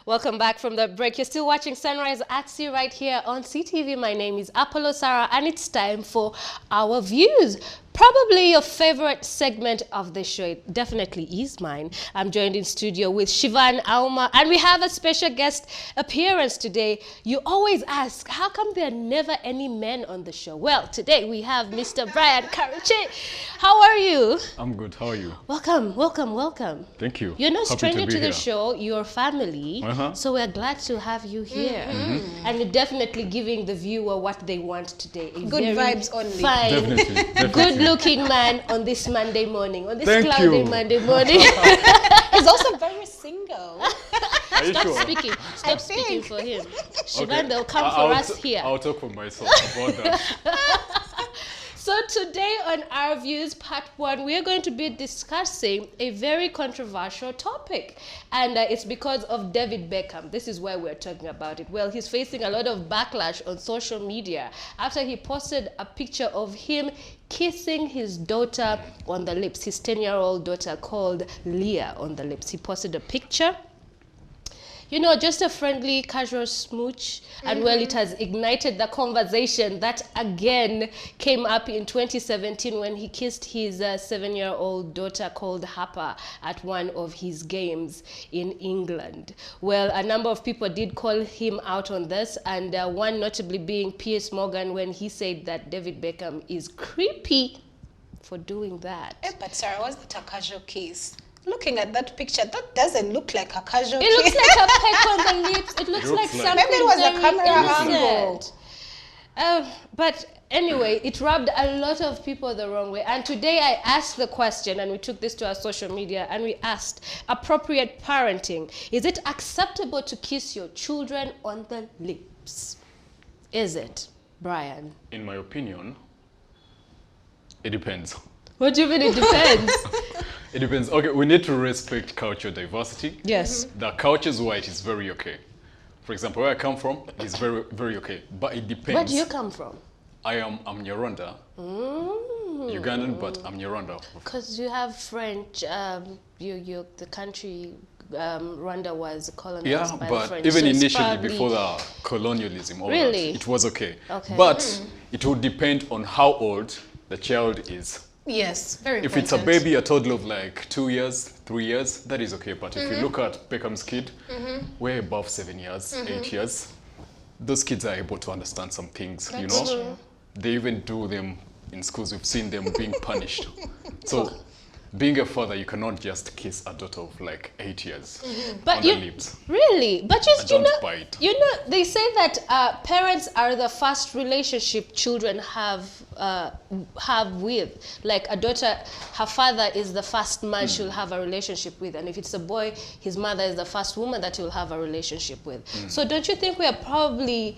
Welcome back from the break. You're still watching Sunrise at Sea right here on CTV. My name is Apollo Sarah, and it's time for our views. Probably your favorite segment of the show. It definitely is mine. I'm joined in studio with Shivan Auma, and we have a special guest appearance today. You always ask, how come there are never any men on the show? Well, today we have Mr. Brian Karachi. How are you? I'm good. How are you? Welcome, welcome, welcome. Thank you. You're no Happy stranger to the here. show. You're family. So we're glad to have you here. And you're definitely giving the viewer what they want today. A Good very vibes only. Fine, Definitely. good-looking man on this Monday morning, on this Thank cloudy you. Monday morning. He's also very single. Are you Stop sure? speaking. Stop speaking for him. Shivan, they'll come I'll for us here. I'll talk for myself about that. So today on Our Views Part 1, we are going to be discussing a very controversial topic. And it's because of David Beckham. This is why we're talking about it. Well, he's facing a lot of backlash on social media after he posted a picture of him kissing his daughter on the lips, his 10-year-old daughter called Leah on the lips. He posted a picture. You know, just a friendly, casual smooch. And well, it has ignited the conversation that again came up in 2017 when he kissed his 7-year-old daughter called Harper at one of his games in England. Well, a number of people did call him out on this, and one notably being Piers Morgan, when he said that David Beckham is creepy for doing that. But Sarah, was it a casual kiss? Looking at that picture, that doesn't look like a casual It kiss. looks like a peck on the lips. It looks like something Maybe it was a very camera innocent. But anyway, it rubbed a lot of people the wrong way. And today I asked the question, and we took this to our social media, and we asked, appropriate parenting. Is it acceptable to kiss your children on the lips? Is it, Brian? In my opinion, it depends. What do you mean it depends? It depends. Okay, we need to respect cultural diversity. Yes. The culture's white is very okay. For example, where I come from is very, very okay. But it depends. Where do you come from? I'm Nyarwanda. Ugandan, but I'm Nyarwanda. Because you have French, the country, Rwanda was colonized by the but French. even so it's initially probably- before the colonialism, all Really? that, it was okay. Okay. But it would depend on how old the child is. Yes, very If important. it's a baby, a toddler of like 2 years, 3 years, that is okay. But if you look at Beckham's kid, way above 7 years, 8 years, those kids are able to understand some things, you know? true. They even do them in schools. We've seen them being punished. So being a father, you cannot just kiss a daughter of like 8 years But on you, the lips. really? But just, Don't you know, bite. they say that parents are the first relationship children have with. Like a daughter, her father is the first man she'll have a relationship with. And if it's a boy, his mother is the first woman that he'll have a relationship with. So don't you think we are probably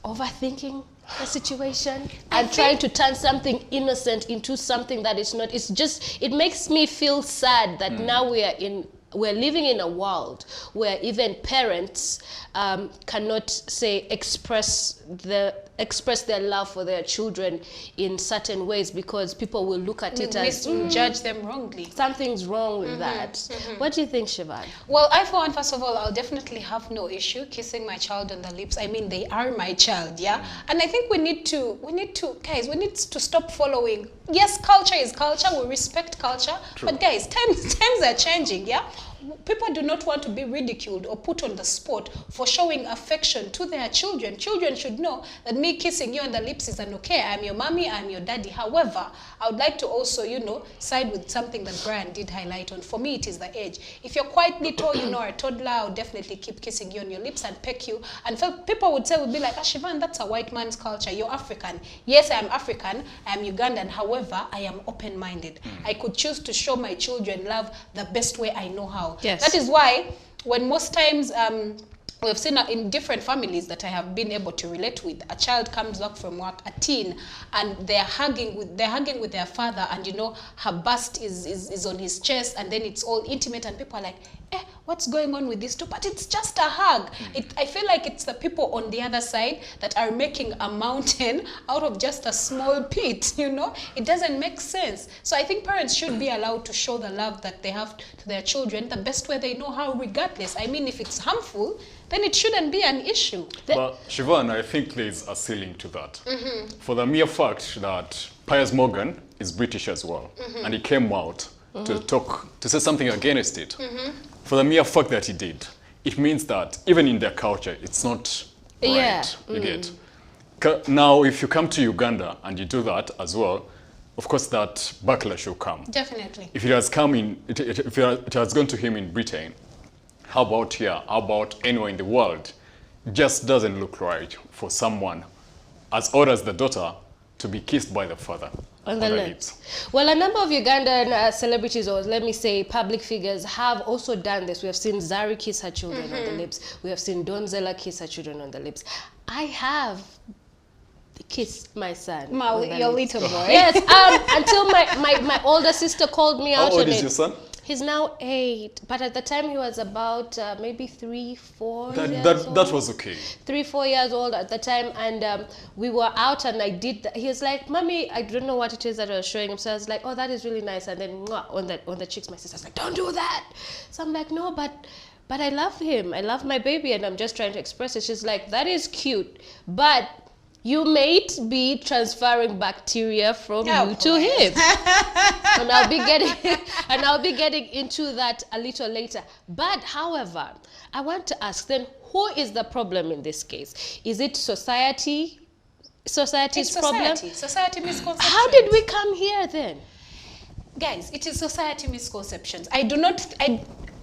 overthinking the situation and trying to turn something innocent into something that is not? It's just, it makes me feel sad that now we're living in a world where even parents cannot say express their love for their children in certain ways, because people will look at it as judge them wrongly. something's wrong with that. What do you think, Shivan? Well, I, for one, first of all, I'll definitely have no issue kissing my child on the lips. I mean, they are my child, yeah? And I think we need to stop following. Yes, culture is culture. We respect culture. True. But guys, times are changing, yeah? People do not want to be ridiculed or put on the spot for showing affection to their children. Children should know that me kissing you on the lips is an okay. I'm your mommy, I'm your daddy. However, I would like to also, side with something that Brian did highlight on. For me, it is the age. If you're quite little, a toddler, I would definitely keep kissing you on your lips and peck you. And people would be like, Shivan, that's a white man's culture. You're African. Yes, I am African. I am Ugandan. However, I am open-minded. I could choose to show my children love the best way I know how. Yes. That is why when most times we've seen in different families that I have been able to relate with. A child comes back from work, a teen, and they're hugging with their father, and you know, her bust is on his chest, and then it's all intimate, and people are like, what's going on with this too? But it's just a hug. I feel like it's the people on the other side that are making a mountain out of just a small pit, you know? It doesn't make sense. So I think parents should be allowed to show the love that they have to their children the best way they know how, regardless. I mean, if it's harmful, then it shouldn't be an issue. But Siobhan, I think there's a ceiling to that. For the mere fact that Piers Morgan is British as well, and he came out to say something against it. For the mere fact that he did, it means that even in their culture, it's not right. You get. Now, if you come to Uganda and you do that as well, of course that backlash will come. Definitely. If it has come in, if it has gone to him in Britain, how about here? How about anywhere in the world? It just doesn't look right for someone as old as the daughter to be kissed by the father on the lips. Well, a number of Ugandan celebrities, or let me say public figures, have also done this. We have seen Zari kiss her children on the lips. We have seen Donzella kiss her children on the lips. I have kissed my son. Your little boy. Yes, until my older sister called me out on it. How old is your son? He's now 8, but at the time he was about maybe 3, 4 years old. That was okay. 3, 4 years old at the time, and we were out, and I did. He was like, "Mommy, I don't know what it is that I was showing him." So I was like, "Oh, that is really nice." And then on the cheeks, my sister's like, "Don't do that." So I'm like, "No, but I love him. I love my baby, and I'm just trying to express it." She's like, "That is cute, but you may be transferring bacteria from you to him." and I'll be getting into that a little later. But however, I want to ask then, who is the problem in this case? Is it society's problem? Society misconceptions. How did we come here then? Guys, it is society misconceptions.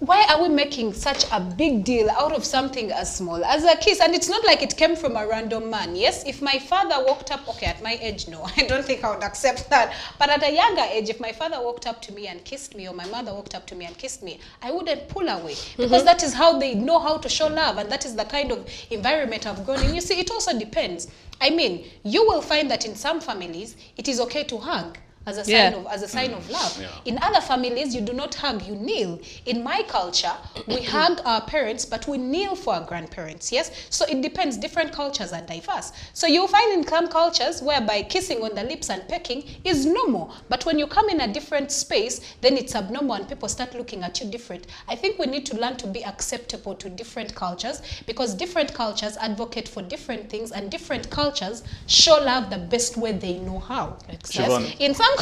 Why are we making such a big deal out of something as small as a kiss? And it's not like it came from a random man. Yes, if my father walked up, okay, at my age, no, I don't think I would accept that. But at a younger age, if my father walked up to me and kissed me, or my mother walked up to me and kissed me, I wouldn't pull away. Because that is how they know how to show love. And that is the kind of environment I've grown in. You see, it also depends. I mean, you will find that in some families, it is okay to hug as a sign of love. Yeah. In other families, you do not hug, you kneel. In my culture, we hug our parents, but we kneel for our grandparents, yes? So it depends. Different cultures are diverse. So you'll find in some cultures whereby kissing on the lips and pecking is normal. But when you come in a different space, then it's abnormal and people start looking at you different. I think we need to learn to be acceptable to different cultures, because different cultures advocate for different things, and different cultures show love the best way they know how. Siobhan. Yes? In some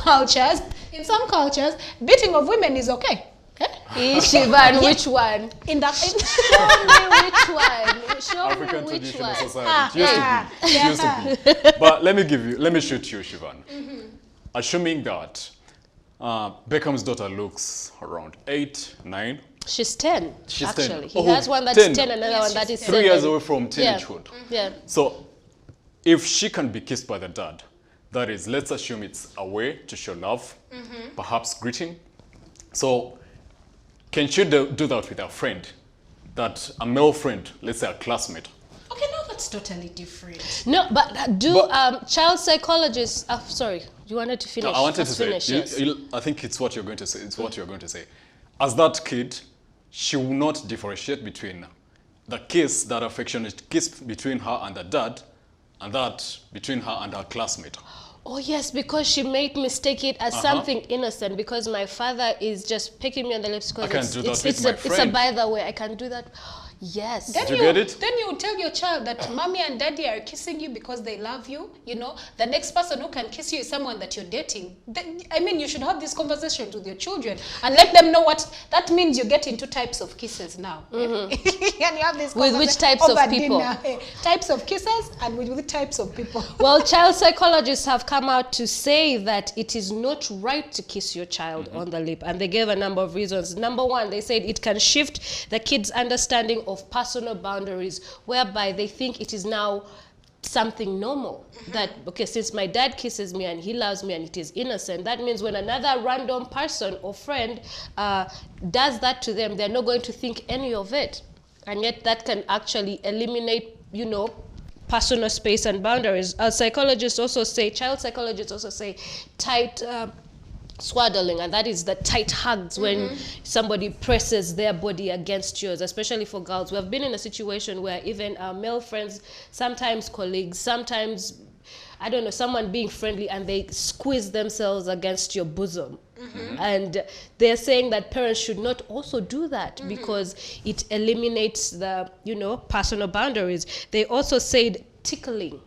cultures, beating of women is okay. Siobhan, which one? Show me African which traditional one. society. It used to be. But let me shoot you, Siobhan. Assuming that Beckham's daughter looks around 8, 9. She's 10, She's actually. 10. He has one that's 10, another Yes, one that is 10. 7. 3 years away from teenagehood. Yeah. So if she can be kissed by the dad, that is, let's assume it's a way to show love, perhaps greeting. So can she do that with a friend, that a male friend, let's say a classmate? Okay, no, that's totally different. No, but child psychologists, sorry, you wanted to finish? No, I wanted to say, finish, yes. I think it's what you're going to say. It's what you're going to say. As that kid, she will not differentiate between the kiss, that affectionate kiss between her and the dad, and that between her and her classmate. Oh yes, because she may mistake it as something innocent, because my father is just picking me on the lips because it's a by the way, I can do that. Yes. Then you get it? Then you tell your child that mommy and daddy are kissing you because they love you. You know, the next person who can kiss you is someone that you're dating. I mean, you should have these conversations with your children and let them know what that means. You get into types of kisses now. And you have this with which types of people? Types of kisses and with types of people. Well, child psychologists have come out to say that it is not right to kiss your child on the lip, and they gave a number of reasons. Number one, they said it can shift the kid's understanding of personal boundaries, whereby they think it is now something normal. That, okay, since my dad kisses me and he loves me and it is innocent, that means when another random person or friend does that to them, they're not going to think any of it. And yet that can actually eliminate, you know, personal space and boundaries. Child psychologists also say tight swaddling, and that is the tight hugs when somebody presses their body against yours, especially for girls. We have been in a situation where even our male friends, sometimes colleagues, sometimes, I don't know, someone being friendly and they squeeze themselves against your bosom. And they're saying that parents should not also do that because it eliminates the, you know, personal boundaries. They also said tickling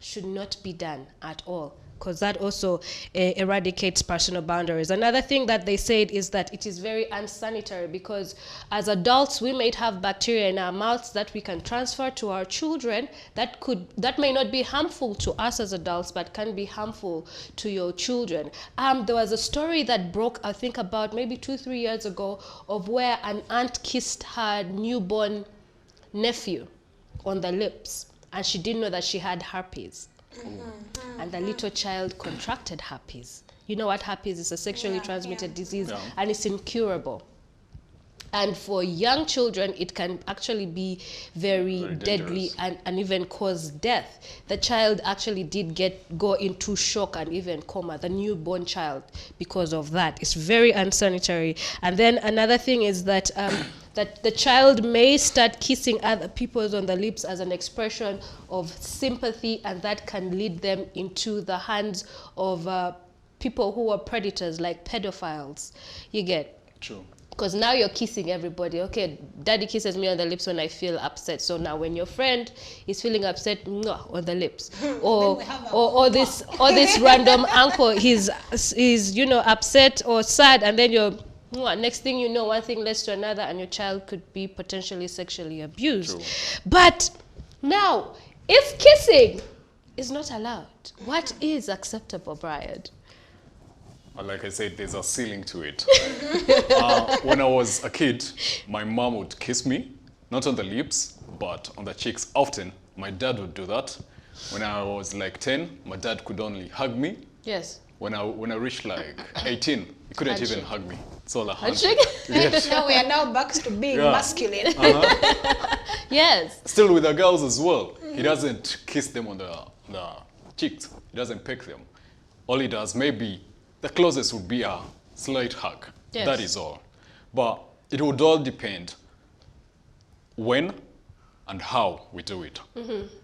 should not be done at all, because that also eradicates personal boundaries. Another thing that they said is that it is very unsanitary, because as adults we may have bacteria in our mouths that we can transfer to our children that may not be harmful to us as adults but can be harmful to your children. There was a story that broke, I think about maybe 2-3 years ago, of where an aunt kissed her newborn nephew on the lips and she didn't know that she had herpes. And the little child contracted herpes. You know what herpes is? A sexually transmitted disease, and it's incurable. And for young children, it can actually be very deadly and even cause death. The child actually did go into shock and even coma, the newborn child, because of that. It's very unsanitary. And then another thing is that that the child may start kissing other people on the lips as an expression of sympathy, and that can lead them into the hands of people who are predators, like pedophiles. You get? True. Because now you're kissing everybody. Okay, daddy kisses me on the lips when I feel upset. So now when your friend is feeling upset, mwah, on the lips. or this random uncle, he's you know, upset or sad, and then you're next thing you know, one thing leads to another, and your child could be potentially sexually abused. True. But now, if kissing is not allowed, what is acceptable, Brian? Like I said, there's a ceiling to it. When I was a kid, my mom would kiss me, not on the lips, but on the cheeks often. My dad would do that. When I was like 10, my dad could only hug me. Yes. When I reached like 18, he couldn't Handshake. even hug me. It's all a handshake. Handshake? Now we are now back to being masculine. Yes. Still with the girls as well. He doesn't kiss them on the cheeks. He doesn't peck them. All he does, maybe the closest would be a slight hug. Yes. That is all. But it would all depend when and how we do it.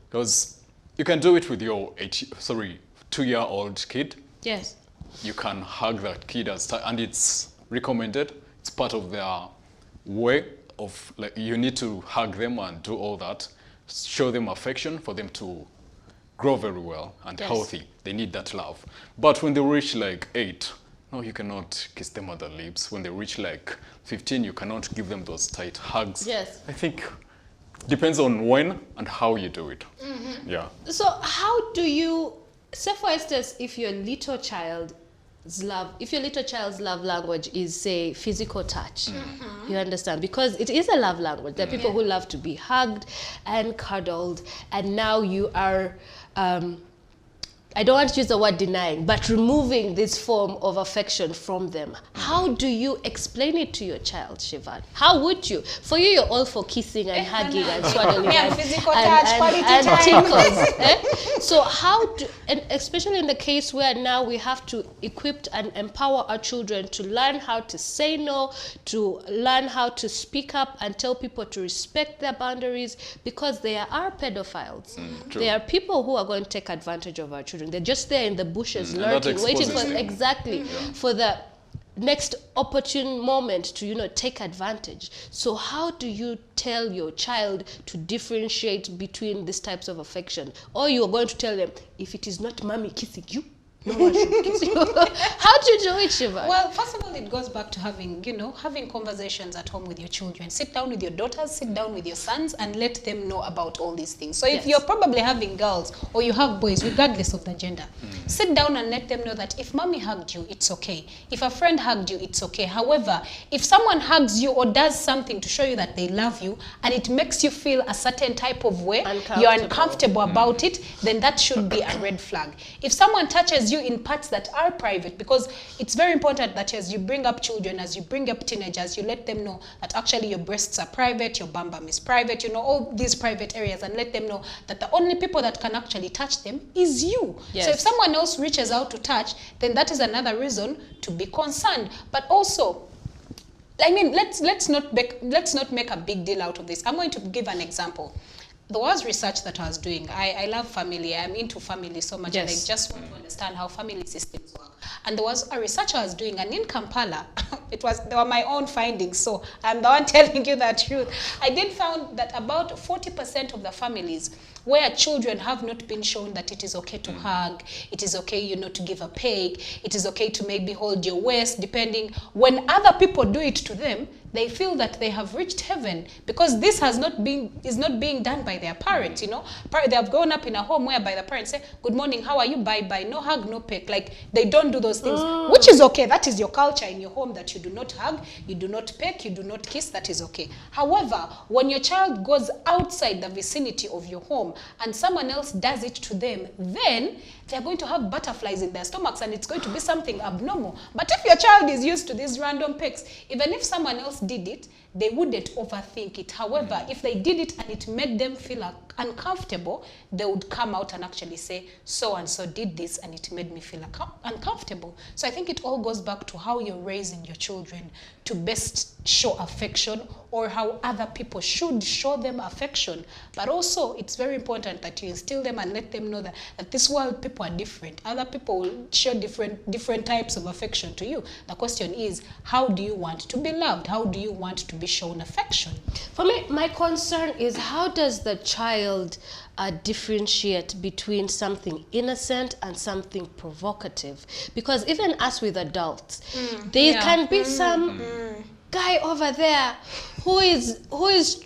Because you can do it with your 2-year-old kid. Yes. You can hug that kid and it's recommended. It's part of their way of, like, you need to hug them and do all that. Show them affection for them to grow very well and healthy. They need that love. But when they reach like 8, no, you cannot kiss them on the lips. When they reach like 15, you cannot give them those tight hugs. Yes. I think depends on when and how you do it. Yeah. So how do you, say for instance, if your little child's love language is, say, physical touch, you understand? Because it is a love language. There are people who love to be hugged and cuddled, and now you are, I don't want to use the word denying, but removing this form of affection from them. How do you explain it to your child, Shivan? How would you? For you, you're all for kissing and hugging and swaddling and physical touch, quality time. Tickles. So how do, and especially in the case where now we have to equip and empower our children to learn how to say no, to learn how to speak up and tell people to respect their boundaries, because there are pedophiles. There are people who are going to take advantage of our children. They're just there in the bushes, lurking, waiting for for the next opportune moment to, you know, take advantage. So how do you tell your child to differentiate between these types of affection? Or you are going to tell them, if it is not mommy kissing you, no one should kiss you. How do you do it, Shiva? Well, first of all, it goes back to having conversations at home with your children. Sit down with your daughters, sit down with your sons, and let them know about all these things. So if you're probably having girls or you have boys, regardless of the gender, sit down and let them know that if mommy hugged you, it's okay. If a friend hugged you, it's okay. However, if someone hugs you or does something to show you that they love you and it makes you feel a certain type of way, you're uncomfortable about it, then that should be a red flag. If someone touches touches you in parts that are private, because it's very important that as you bring up children, as you bring up teenagers, you let them know that actually your breasts are private, your bum bum is private, you know, all these private areas, and let them know that the only people that can actually touch them is you. Yes. So if someone else reaches out to touch, then that is another reason to be concerned. But also, I mean, let's not make a big deal out of this. I'm going to give an example. There was research that I was doing. I love family. I'm into family so much. Yes. And I just want to understand how family systems work. And there was a research I was doing, and in Kampala, they were my own findings, so I'm the one telling you the truth. I did found that about 40% of the families where children have not been shown that it is okay to hug, it is okay, you know, to give a peg, it is okay to maybe hold your waist, depending, when other people do it to them, they feel that they have reached heaven, because this is not being done by their parents, you know. They have grown up in a home whereby the parents say, good morning, how are you, bye-bye, no hug, no peck. Like, they don't do those things, which is okay. That is your culture in your home, that you do not hug, you do not peck, you do not kiss. That is okay. However, when your child goes outside the vicinity of your home and someone else does it to them, then they're going to have butterflies in their stomachs, and it's going to be something abnormal. But if your child is used to these random pecks, even if someone else did it, they wouldn't overthink it. However, if they did it and it made them feel uncomfortable, they would come out and actually say, so and so did this and it made me feel uncomfortable. So I think it all goes back to how you're raising your children to best show affection, or how other people should show them affection. But also, it's very important that you instill them and let them know that this world, people are different. Other people will show different types of affection to you. The question is, how do you want to be loved? How do you want to be shown affection? For me, my concern is, how does the child differentiate between something innocent and something provocative? Because even us with adults, there can be some guy over there who is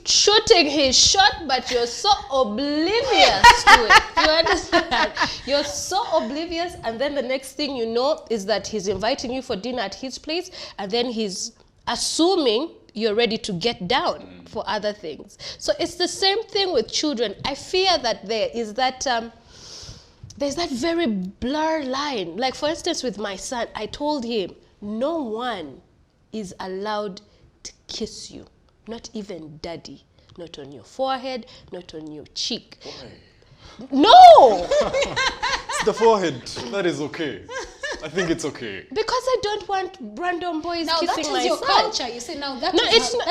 shooting his shot, but you're so oblivious to it. You understand? You're so oblivious, and then the next thing you know is that he's inviting you for dinner at his place, and then he's assuming you're ready to get down for other things. So it's the same thing with children. I fear that there is that there's that very blur line. Like, for instance, with my son, I told him, no one is allowed to kiss you, not even daddy, not on your forehead, not on your cheek. Why? No! It's the forehead. That is okay. I think it's okay. Because I don't want random boys now kissing my that is your son. culture. You see, now that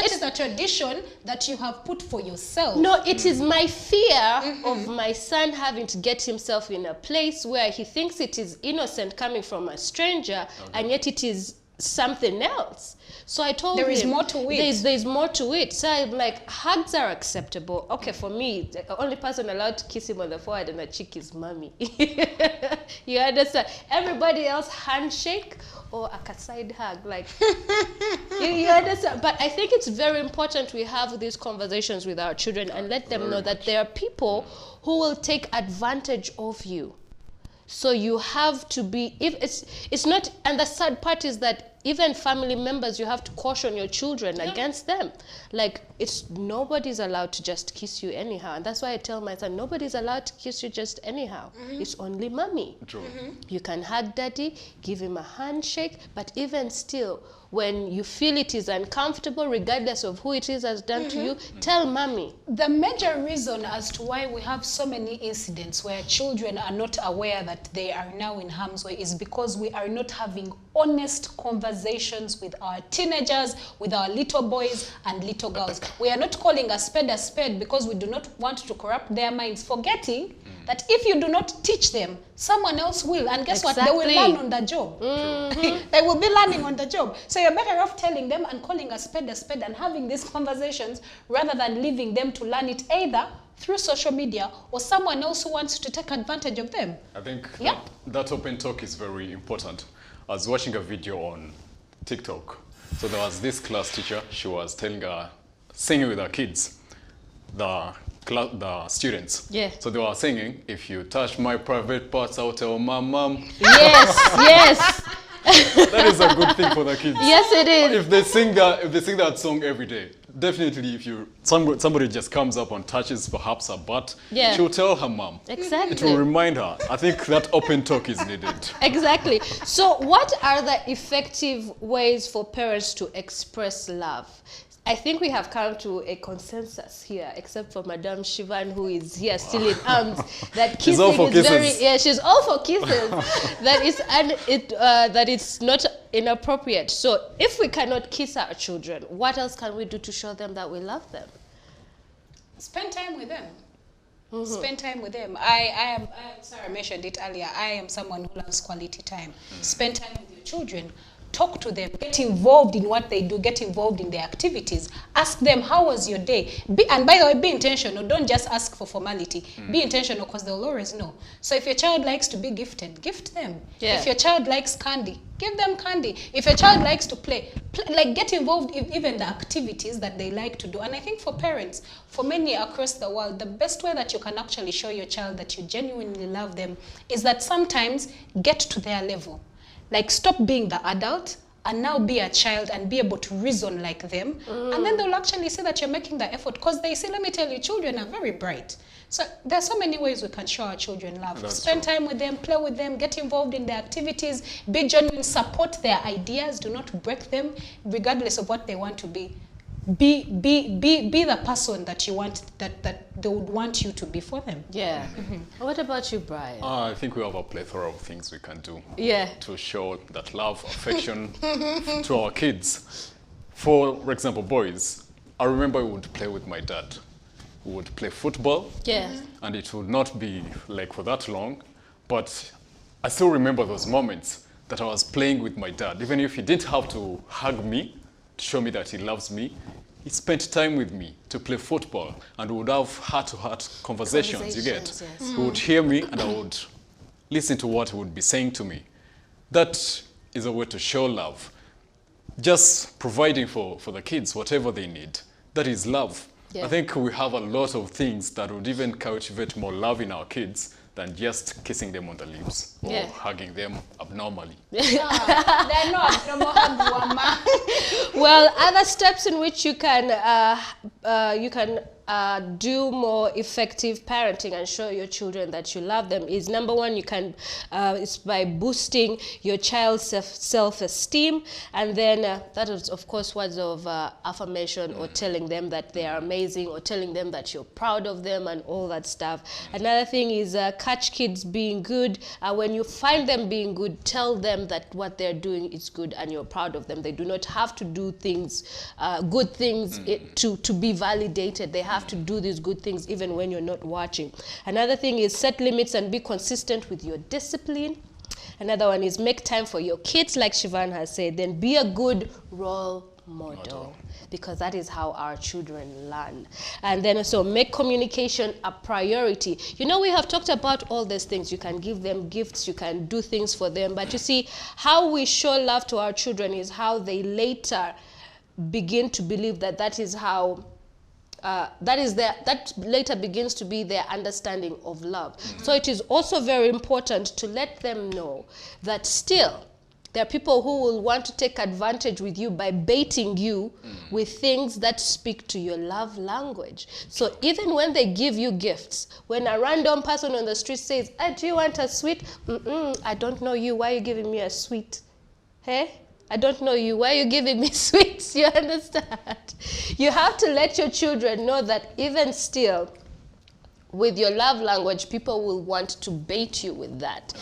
is a tradition that you have put for yourself. No, it is my fear of my son having to get himself in a place where he thinks it is innocent coming from a stranger, and yet it is something else. So I told him there is more to it. There's more to it. So I'm like, hugs are acceptable. Okay, for me, the only person allowed to kiss him on the forehead and the cheek is mommy. You understand? Everybody else, handshake or a side hug. Like, you understand? But I think it's very important we have these conversations with our children and let them know that there are people who will take advantage of you. So you have to be, if it's not, and the sad part is that even family members, you have to caution your children against them. Like, nobody's allowed to just kiss you anyhow. And that's why I tell my son, nobody's allowed to kiss you just anyhow. It's only mommy. True. You can hug daddy, give him a handshake, but even still, when you feel it is uncomfortable, regardless of who it is has done to you, tell mommy. The major reason as to why we have so many incidents where children are not aware that they are now in harm's way is because we are not having honest conversations with our teenagers, with our little boys and little girls. We are not calling a spade because we do not want to corrupt their minds, forgetting that if you do not teach them, someone else will. And guess what? They will learn on the job. They will be learning on the job. So you're better off telling them and calling a spade and having these conversations rather than leaving them to learn it either through social media or someone else who wants to take advantage of them. I think that open talk is very important. I was watching a video on TikTok. So there was this class teacher. She was singing with her kids, the students. Yeah. So they were singing, if you touch my private parts, I'll tell my mom. Yes, yes. That is a good thing for the kids. Yes, it is. If they sing that song every day, definitely if somebody just comes up and touches perhaps her butt, Yeah. she'll tell her mom. Exactly. It will remind her. I think that open talk is needed. Exactly. So what are the effective ways for parents to express love? I think we have come to a consensus here, except for Madame Shivan, who is here still in arms, that kissing She's all for is kisses. very, yeah, she's all for kisses. That it's not inappropriate. So if we cannot kiss our children, what else can we do to show them that we love them? Spend time with them. Mm-hmm. Spend time with them. Sarah mentioned it earlier. I am someone who loves quality time. Spend time with your children. Talk to them. Get involved in what they do. Get involved in their activities. Ask them, how was your day? And by the way, be intentional. Don't just ask for formality. Be intentional, because they'll always know. So if your child likes to be gifted, gift them. Yeah. If your child likes candy, give them candy. If your child likes to play, like get involved in even the activities that they like to do. And I think for parents, for many across the world, the best way that you can actually show your child that you genuinely love them is that sometimes get to their level. Like, stop being the adult and now be a child and be able to reason like them. And then they'll actually see that you're making the effort, because they say, let me tell you, children are very bright. So there's so many ways we can show our children love. That's Spend true. time with them, play with them, get involved in their activities, be genuine, support their ideas, do not break them, regardless of what they want to be. Be the person that you want, that they would want you to be for them. Yeah. What about you, Brian? I think we have a plethora of things we can do Yeah. to show that love, affection to our kids. For example, boys, I remember we would play with my dad. We would play football. Yeah. And it would not be like for that long, but I still remember those moments that I was playing with my dad. Even if he didn't have to hug me to show me that he loves me, he spent time with me to play football, and we would have heart-to-heart conversations, you get. Yes. He would hear me and I would listen to what he would be saying to me. That is a way to show love. Just providing for the kids whatever they need. That is love. Yeah. I think we have a lot of things that would even cultivate more love in our kids than just kissing them on the lips or Yeah. hugging them abnormally. They're not. Well, other steps in which you can do more effective parenting and show your children that you love them is, number one, you can it's by boosting your child's self-esteem, and then that is of course words of affirmation, or telling them that they are amazing, or telling them that you're proud of them and all that stuff. Another thing is catch kids being good. When you find them being good, tell them that what they're doing is good and you're proud of them. They do not have to do things, good things, to be validated. They have to do these good things even when you're not watching. Another thing is set limits and be consistent with your discipline. Another one is make time for your kids, like Shivan has said. Then be a good role model, because that is how our children learn. And then also make communication a priority. You know, we have talked about all these things. You can give them gifts, you can do things for them, but you see, how we show love to our children is how they later begin to believe that that is how that later begins to be their understanding of love. So it is also very important to let them know that still there are people who will want to take advantage with you by baiting you with things that speak to your love language. So even when they give you gifts, when a random person on the street says, do you want a sweet? I don't know you. Why are you giving me a sweet? Hey? I don't know you. Why are you giving me sweets? You understand? You have to let your children know that even still, with your love language, people will want to bait you with that.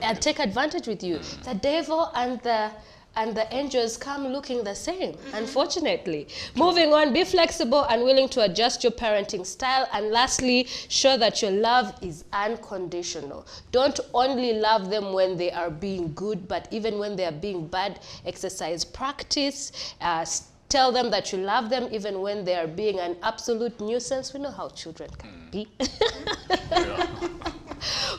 And take advantage with you. The devil and the angels come looking the same, unfortunately. Moving on, be flexible and willing to adjust your parenting style. And lastly, show that your love is unconditional. Don't only love them when they are being good, but even when they are being bad, exercise practice. Tell them that you love them even when they are being an absolute nuisance. We know how children can be.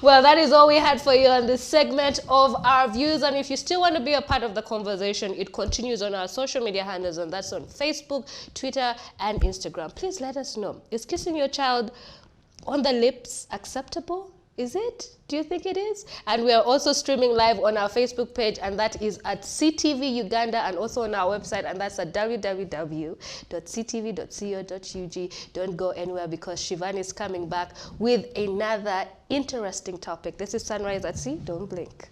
Well, that is all we had for you on this segment of Our Views. And if you still want to be a part of the conversation, it continues on our social media handles, and that's on Facebook, Twitter, and Instagram. Please let us know. Is kissing your child on the lips acceptable? Is it? Do you think it is? And we are also streaming live on our Facebook page, and that is at CTV Uganda, and also on our website, and that's at www.ctv.co.ug. Don't go anywhere, because Shivani is coming back with another interesting topic. This is Sunrise at Sea. Don't blink.